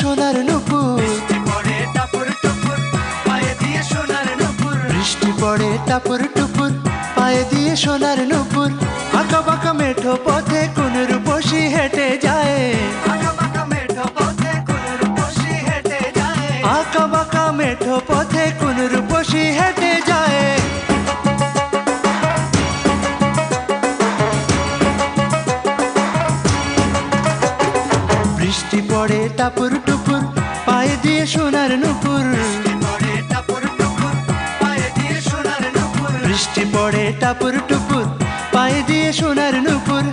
সোনার নুপুর, বৃষ্টি পড়ে টাপুর টুপুর পায়ে দিয়ে সোনার নুপুর, বৃষ্টি পড়ে টাপুর টুপুর পায়ে দিয়ে সোনার নুপুর। আঁকা বাঁকা মেঠো পথে কোন রূপসী হেঁটে যায়, আঁকা বাঁকা মেঠো পথে কোন রূপসী হেঁটে যায়, আঁকা বাঁকা মেঠো পথে কোন রূপসী হেঁটে যায়। বৃষ্টি পড়ে টাপুর টুপুর পায়ে দিয়ে সোনার নুপুর, বৃষ্টি পড়ে টাপুর টুপুর পায়ে দিয়ে সোনার নুপুর, বৃষ্টি পড়ে টাপুর টুপুর পায়ে দিয়ে সোনার নুপুর।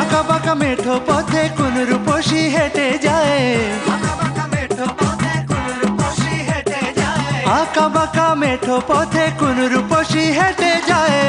আঁকা বাঁকা মেঠো পথে কোন রূপসী হেঁটে যায়, আঁকা বাঁকা মেঠো পথে কোন রূপসী হেঁটে যায়, আঁকা বাঁকা মেঠো পথে কোন রূপসী হেঁটে যায়।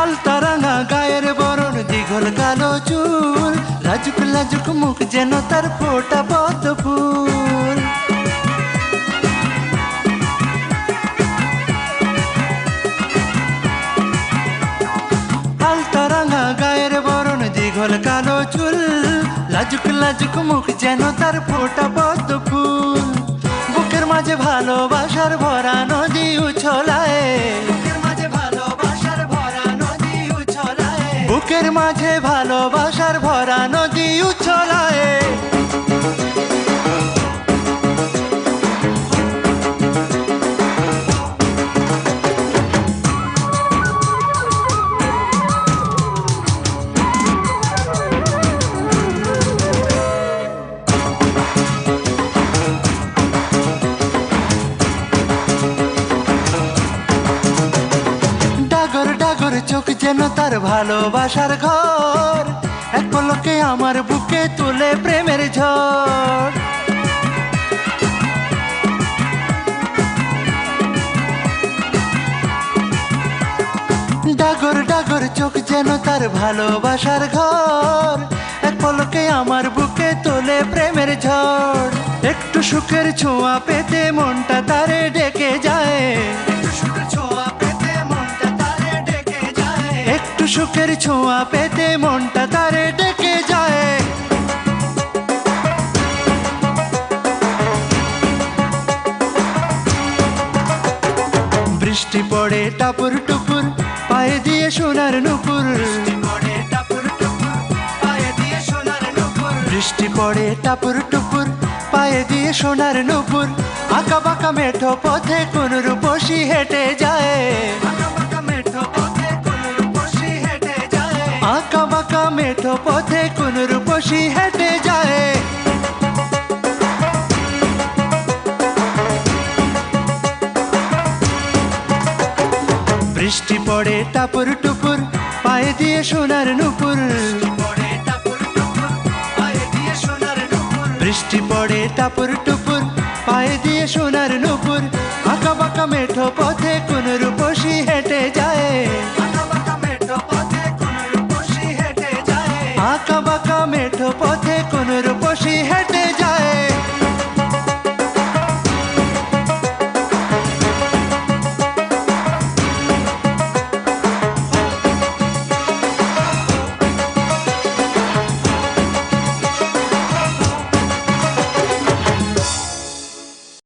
আলতা রাঙা গায়ের বরণ, দীঘল কালো চুল, লাজুক লাজুক মুখ যেন তার ফোটা পদ্ম ফুল। আলতা রাঙা গায়ের বরণ, দীঘল কালো চুল, লাজুক লাজুক মুখ যেন তার ফোটা পদ্ম ফুল। বুকের মাঝে ভালোবাসার ভরা নদী উছলায়, বুকের মাঝে ভালোবাসার ভরা নদী উছলায়, বুকের মাঝে ভালোবাসার ভরা নদী উছলায়। ডাগর ডাগর চোখ যেন তার ভালোবাসার ঘর, এক পলকে আমার বুকে তুলে প্রেমের ঝড়। ডাগর ডাগর চোখ যেন তার ভালোবাসার ঘর, এক পলকে আমার বুকে তোলে প্রেমের ঝড়। একটু সুখের ছোঁয়া পেতে মনটা তারে ডেকে যায়, একটু সুখের ছোঁয়া পেতে মনটা তারে ডেকে যায়, একটু সুখের ছোঁয়া পেতে মনটা তারে ডেকে যায়। বৃষ্টি পড়ে টাপুর টুপুর পায়ে দিয়ে সোনার নুপুর, বৃষ্টি পড়ে টাপুর টুপুর পায়ে দিয়ে সোনার নুপুর, বৃষ্টি পড়ে টাপুর টুপুর পায়ে দিয়ে সোনার নুপুর। আঁকা বাঁকা মেঠো পথে কোন রূপসী হেঁটে যায়, আঁকা বাঁকা মেঠো পথে কোন রূপসী হেঁটে যায়, আঁকা বাঁকা মেঠো পথে কোন রূপসী হেঁটে যায়। বৃষ্টি পড়ে টাপুর টুপুর পায়ে দিয়ে সোনার নুপুর, পড়ে টাপুর টুপুর পায়ে দিয়ে সোনার নুপুর, বৃষ্টি পড়ে টাপুর টুপুর পায়ে দিয়ে সোনার নুপুর। আঁকা বাঁকা মেঠো পথে কোন রূপসী হেঁটে